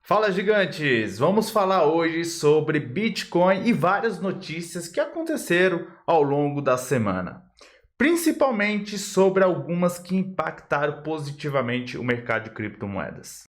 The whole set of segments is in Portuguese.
Fala, gigantes! Vamos falar hoje sobre Bitcoin e várias notícias que aconteceram ao longo da semana, principalmente sobre algumas que impactaram positivamente o mercado de criptomoedas.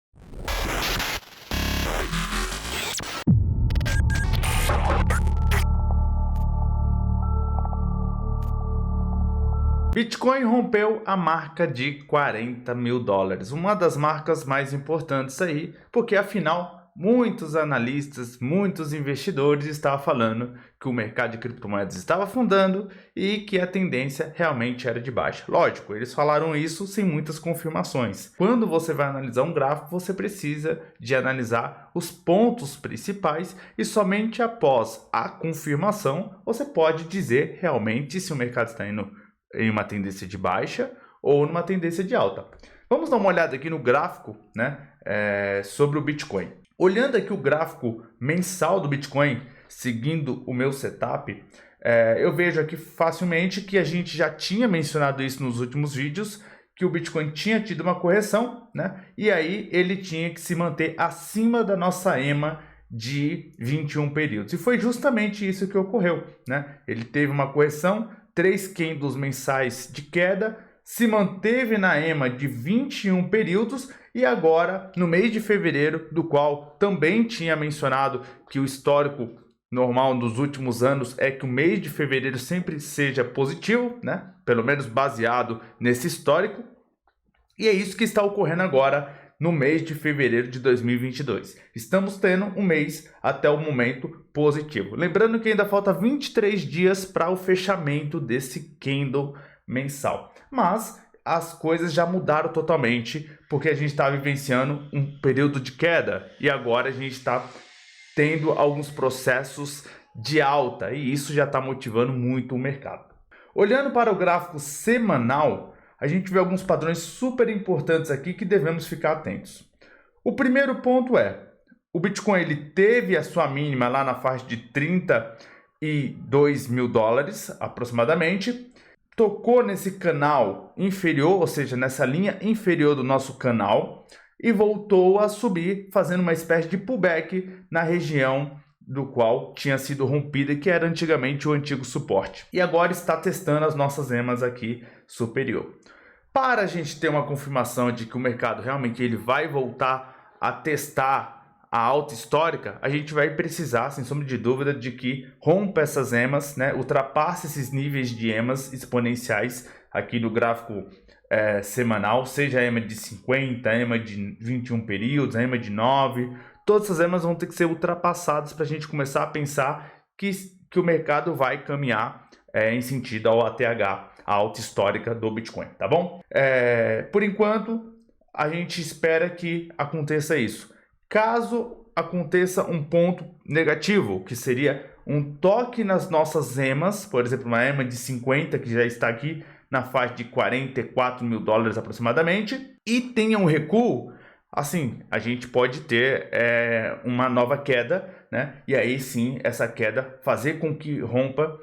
Bitcoin rompeu a marca de 40 mil dólares, uma das marcas mais importantes aí, porque afinal muitos analistas, muitos investidores estavam falando que o mercado de criptomoedas estava afundando e que a tendência realmente era de baixa. Lógico, eles falaram isso sem muitas confirmações. Quando você vai analisar um gráfico, você precisa de analisar os pontos principais e somente após a confirmação você pode dizer realmente se o mercado está indo em uma tendência de baixa ou numa tendência de alta. Vamos dar uma olhada aqui no gráfico, sobre o Bitcoin. Olhando aqui o gráfico mensal do Bitcoin, seguindo o meu setup, eu vejo aqui facilmente que a gente já tinha mencionado isso nos últimos vídeos, que o Bitcoin tinha tido uma correção, e aí ele tinha que se manter acima da nossa EMA de 21 períodos. E foi justamente isso que ocorreu, Ele teve uma correção, 3 candles mensais de queda, se manteve na EMA de 21 períodos e agora, no mês de fevereiro, do qual também tinha mencionado que o histórico normal dos últimos anos é que o mês de fevereiro sempre seja positivo, pelo menos baseado nesse histórico, e é isso que está ocorrendo agora no mês de fevereiro de 2022. Estamos tendo um mês até o momento positivo. Lembrando que ainda falta 23 dias para o fechamento desse candle mensal. Mas as coisas já mudaram totalmente, porque a gente está vivenciando um período de queda e agora a gente está tendo alguns processos de alta e isso já está motivando muito o mercado. Olhando para o gráfico semanal, a gente vê alguns padrões super importantes aqui que devemos ficar atentos. O primeiro ponto é, o Bitcoin ele teve a sua mínima lá na faixa de 32 mil dólares aproximadamente, tocou nesse canal inferior, ou seja, nessa linha inferior do nosso canal e voltou a subir, fazendo uma espécie de pullback na região do qual tinha sido rompida, que era antigamente o antigo suporte. E agora está testando as nossas EMAs aqui superior. Para a gente ter uma confirmação de que o mercado realmente ele vai voltar a testar a alta histórica, a gente vai precisar, sem sombra de dúvida, de que rompa essas EMAs, ultrapasse esses níveis de EMAs exponenciais aqui no gráfico semanal, seja a EMA de 50, a EMA de 21 períodos, a EMA de 9, todas essas EMAs vão ter que ser ultrapassadas para a gente começar a pensar que o mercado vai caminhar em sentido ao ATH, a alta histórica do Bitcoin, tá bom? Por enquanto, a gente espera que aconteça isso. Caso aconteça um ponto negativo, que seria um toque nas nossas EMAs, por exemplo, uma EMA de 50, que já está aqui na faixa de 44 mil dólares aproximadamente, e tenha um recuo, assim, a gente pode ter uma nova queda, e aí sim, essa queda fazer com que rompa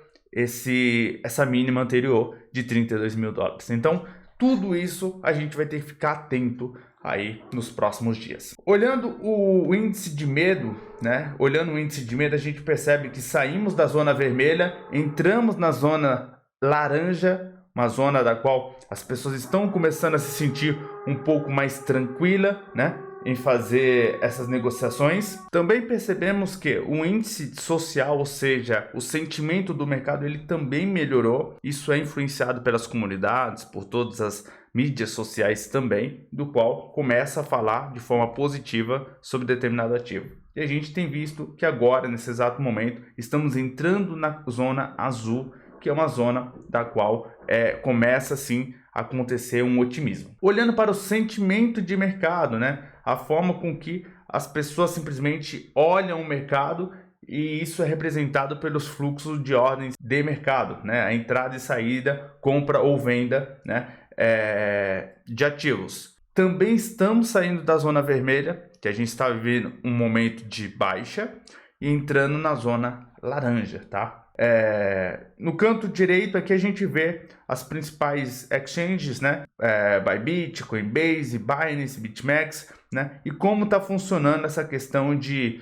essa mínima anterior de 32 mil dólares. Então, tudo isso a gente vai ter que ficar atento aí nos próximos dias. Olhando o índice de medo, a gente percebe que saímos da zona vermelha, entramos na zona laranja, uma zona da qual as pessoas estão começando a se sentir um pouco mais tranquila, em fazer essas negociações. Também percebemos que o índice social, ou seja, o sentimento do mercado, ele também melhorou. Isso é influenciado pelas comunidades, por todas as mídias sociais também, do qual começa a falar de forma positiva sobre determinado ativo. E a gente tem visto que agora, nesse exato momento, estamos entrando na zona azul, que é uma zona da qual começa sim a acontecer um otimismo. Olhando para o sentimento de mercado, a forma com que as pessoas simplesmente olham o mercado, e isso é representado pelos fluxos de ordens de mercado, a entrada e saída, compra ou venda, de ativos. Também estamos saindo da zona vermelha, que a gente está vivendo um momento de baixa, e entrando na zona laranja, tá? No canto direito aqui a gente vê as principais exchanges, Bybit, Coinbase, Binance, BitMEX, né? E como está funcionando essa questão de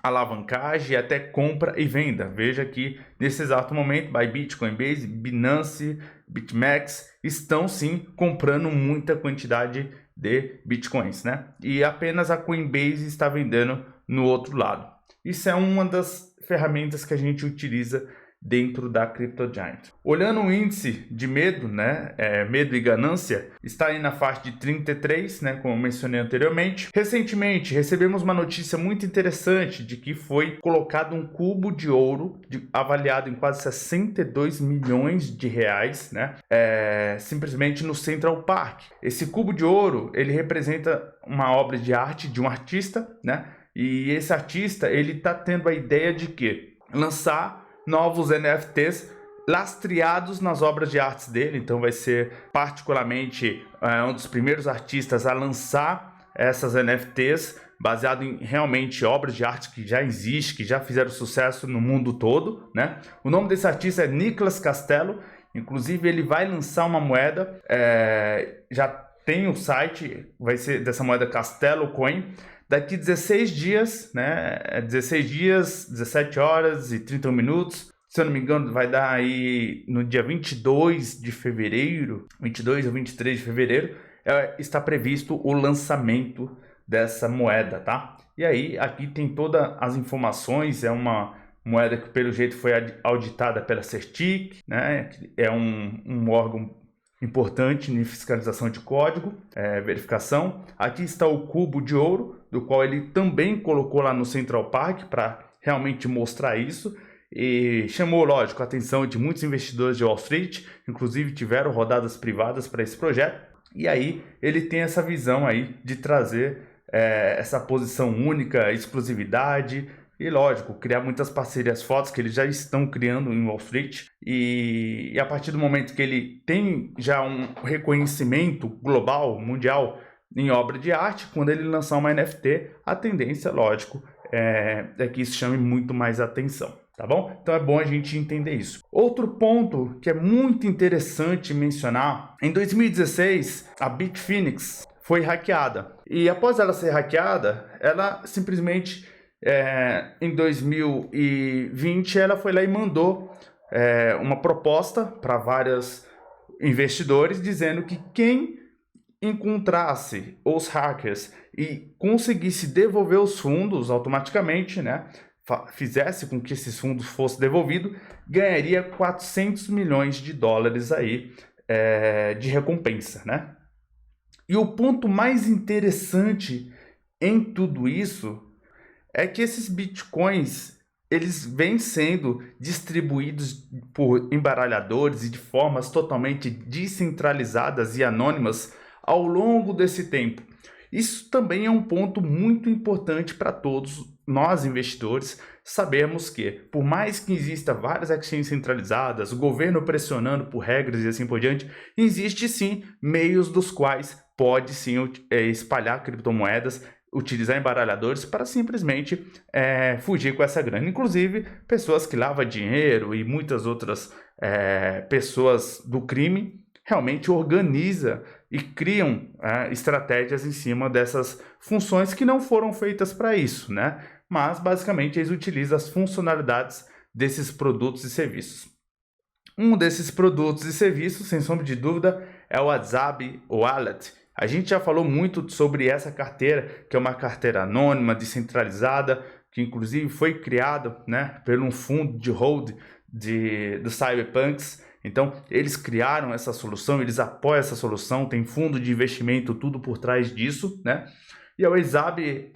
alavancagem, até compra e venda. Veja aqui, nesse exato momento, Bybit, Coinbase, Binance, BitMEX estão sim comprando muita quantidade de Bitcoins, né? E apenas a Coinbase está vendendo no outro lado. Isso é uma das ferramentas que a gente utiliza dentro da CryptoGiant. Olhando o índice de medo, né, medo e ganância, está aí na faixa de 33, né, como eu mencionei anteriormente. Recentemente, recebemos uma notícia muito interessante de que foi colocado um cubo de ouro avaliado em quase 62 milhões de reais, né, simplesmente no Central Park. Esse cubo de ouro, ele representa uma obra de arte de um artista, né, e esse artista, ele está tendo a ideia de que lançar novos NFTs lastreados nas obras de artes dele. Então vai ser particularmente um dos primeiros artistas a lançar essas NFTs baseado em realmente obras de arte que já existem, que já fizeram sucesso no mundo todo, né? O nome desse artista é Nicolas Castello. Inclusive ele vai lançar uma moeda, já tem o site, vai ser dessa moeda Castello Coin. Daqui 16 dias, né? 16 dias, 17 horas e 31 minutos. Se eu não me engano, vai dar aí no dia 22 de fevereiro, 22 ou 23 de fevereiro, está previsto o lançamento dessa moeda, tá? E aí, aqui tem todas as informações, é uma moeda que pelo jeito foi auditada pela Certic, né? É um órgão importante em fiscalização de código, verificação. Aqui está o cubo de ouro, do qual ele também colocou lá no Central Park para realmente mostrar isso. E chamou, lógico, a atenção de muitos investidores de Wall Street, inclusive tiveram rodadas privadas para esse projeto. E aí ele tem essa visão aí de trazer essa posição única, exclusividade, e lógico, criar muitas parcerias fortes que eles já estão criando em Wall Street. E a partir do momento que ele tem já um reconhecimento global, mundial, em obra de arte, quando ele lançar uma NFT, a tendência, lógico, é que isso chame muito mais atenção, tá bom? Então é bom a gente entender isso. Outro ponto que é muito interessante mencionar, em 2016, a Bitfinex foi hackeada. E após ela ser hackeada, ela simplesmente... em 2020 ela foi lá e mandou uma proposta para vários investidores dizendo que quem encontrasse os hackers e conseguisse devolver os fundos automaticamente, né, fizesse com que esses fundos fossem devolvidos, ganharia 400 milhões de dólares aí, de recompensa, né? E o ponto mais interessante em tudo isso é que esses bitcoins, eles vêm sendo distribuídos por embaralhadores e de formas totalmente descentralizadas e anônimas ao longo desse tempo. Isso também é um ponto muito importante para todos nós investidores sabermos que, por mais que exista várias exchanges centralizadas, o governo pressionando por regras e assim por diante, existe sim meios dos quais pode sim espalhar criptomoedas, utilizar embaralhadores para simplesmente fugir com essa grana. Inclusive, pessoas que lavam dinheiro e muitas outras pessoas do crime realmente organizam e criam estratégias em cima dessas funções que não foram feitas para isso, né? Mas, basicamente, eles utilizam as funcionalidades desses produtos e serviços. Um desses produtos e serviços, sem sombra de dúvida, é o WhatsApp Wallet. A gente já falou muito sobre essa carteira, que é uma carteira anônima, descentralizada, que inclusive foi criada, né, por um fundo de hold dos cyberpunks. Então, eles criaram essa solução, eles apoiam essa solução, tem fundo de investimento, tudo por trás disso, né? E a WhatsApp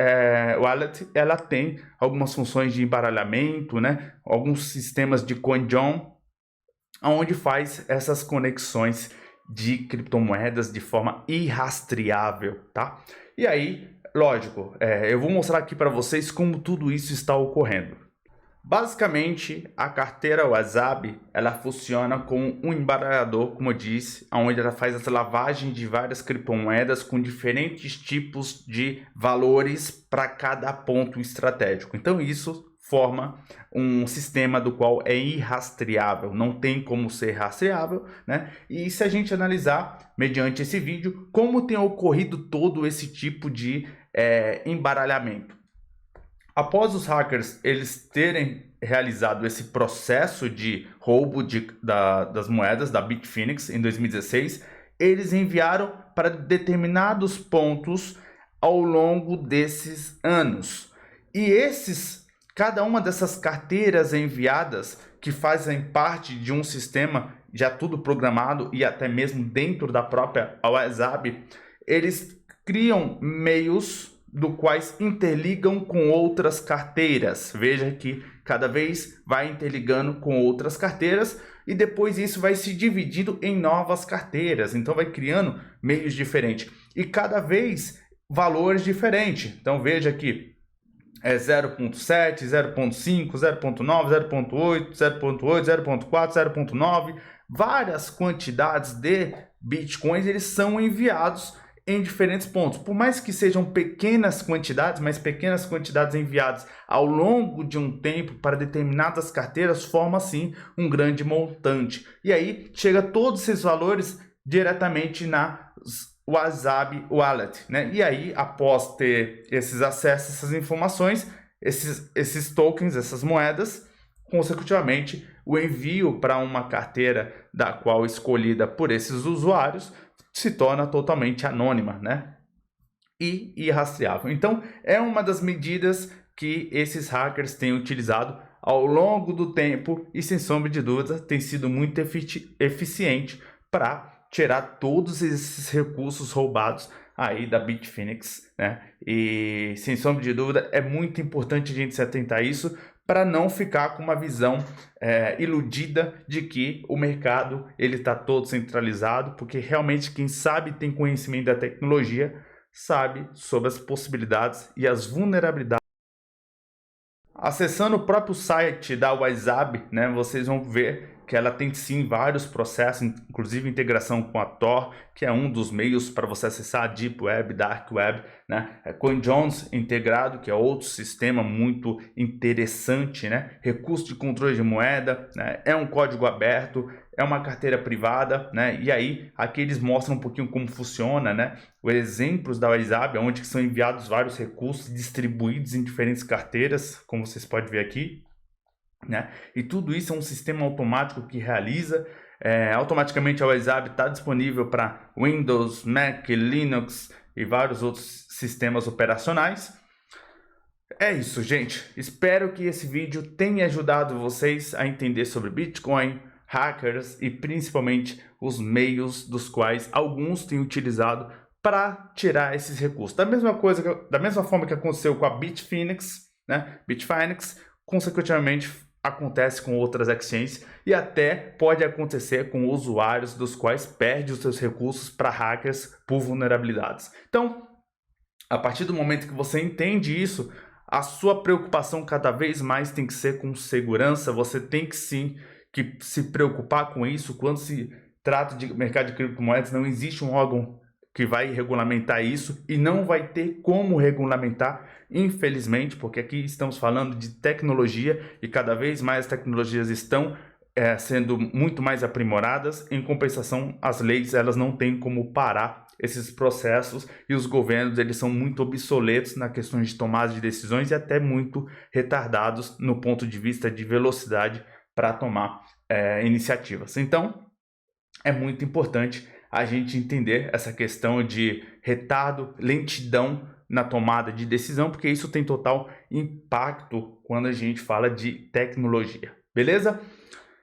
Wallet, ela tem algumas funções de embaralhamento, né? Alguns sistemas de CoinJoin, onde faz essas conexões de criptomoedas de forma irrastreável, tá? E aí, lógico, eu vou mostrar aqui para vocês como tudo isso está ocorrendo. Basicamente, a carteira WhatsApp, ela funciona como um embaralhador, como eu disse, onde ela faz essa lavagem de várias criptomoedas com diferentes tipos de valores para cada ponto estratégico. Então, isso forma um sistema do qual é irrastreável, não tem como ser rastreável, né? E se a gente analisar, mediante esse vídeo, como tem ocorrido todo esse tipo de embaralhamento. Após os hackers eles terem realizado esse processo de roubo das moedas da Bitfinex em 2016, eles enviaram para determinados pontos ao longo desses anos. E cada uma dessas carteiras enviadas, que fazem parte de um sistema já tudo programado e até mesmo dentro da própria WhatsApp, eles criam meios do quais interligam com outras carteiras. Veja que cada vez vai interligando com outras carteiras e depois isso vai se dividindo em novas carteiras. Então vai criando meios diferentes e cada vez valores diferentes. Então veja que é 0.7, 0.5, 0.9, 0.8, 0.8, 0.4, 0.9, várias quantidades de bitcoins eles são enviados em diferentes pontos. Por mais que sejam pequenas quantidades, mas pequenas quantidades enviadas ao longo de um tempo para determinadas carteiras, forma assim um grande montante. E aí chega todos esses valores diretamente na WhatsApp Wallet, né? E aí, após ter esses acessos, essas informações, esses tokens, essas moedas, consecutivamente, o envio para uma carteira da qual escolhida por esses usuários se torna totalmente anônima, né? E irrastreável. Então, é uma das medidas que esses hackers têm utilizado ao longo do tempo e, sem sombra de dúvida, tem sido muito eficiente para tirar todos esses recursos roubados aí da Bitfinex, né? E sem sombra de dúvida é muito importante a gente se atentar a isso para não ficar com uma visão iludida de que o mercado ele está todo centralizado, porque realmente quem sabe tem conhecimento da tecnologia sabe sobre as possibilidades e as vulnerabilidades. Acessando o próprio site da WhatsApp, né, vocês vão ver que ela tem sim vários processos, inclusive integração com a Tor, que é um dos meios para você acessar a Deep Web, Dark Web, né? CoinJoins integrado, que é outro sistema muito interessante, né? Recurso de controle de moeda, né? É um código aberto, é uma carteira privada, né? E aí aqui eles mostram um pouquinho como funciona, né? Os exemplos da WhatsApp, onde que são enviados vários recursos distribuídos em diferentes carteiras, como vocês podem ver aqui, né? E tudo isso é um sistema automático que realiza automaticamente. A WhatsApp está disponível para Windows, Mac, Linux e vários outros sistemas operacionais. É isso, gente. Espero que esse vídeo tenha ajudado vocês a entender sobre Bitcoin, hackers e principalmente os meios dos quais alguns têm utilizado para tirar esses recursos. Da mesma forma que aconteceu com a Bitfinex, né? Bitfinex, consequentemente acontece com outras exchanges e até pode acontecer com usuários dos quais perdem os seus recursos para hackers por vulnerabilidades. Então, a partir do momento que você entende isso, a sua preocupação cada vez mais tem que ser com segurança. Você tem que sim que se preocupar com isso. Quando se trata de mercado de criptomoedas, não existe um órgão que vai regulamentar isso e não vai ter como regulamentar, infelizmente, porque aqui estamos falando de tecnologia e cada vez mais as tecnologias estão sendo muito mais aprimoradas. Em compensação, as leis elas não têm como parar esses processos e os governos eles são muito obsoletos na questão de tomada de decisões e até muito retardados no ponto de vista de velocidade para tomar iniciativas. Então, é muito importante a gente entender essa questão de retardo, lentidão na tomada de decisão, porque isso tem total impacto quando a gente fala de tecnologia, beleza?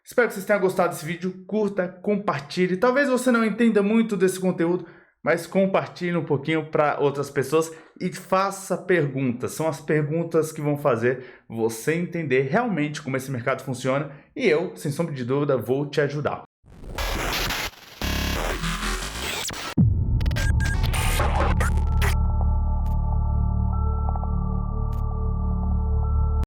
Espero que vocês tenham gostado desse vídeo, curta, compartilhe. Talvez você não entenda muito desse conteúdo, mas compartilhe um pouquinho para outras pessoas e faça perguntas. São as perguntas que vão fazer você entender realmente como esse mercado funciona e eu, sem sombra de dúvida, vou te ajudar.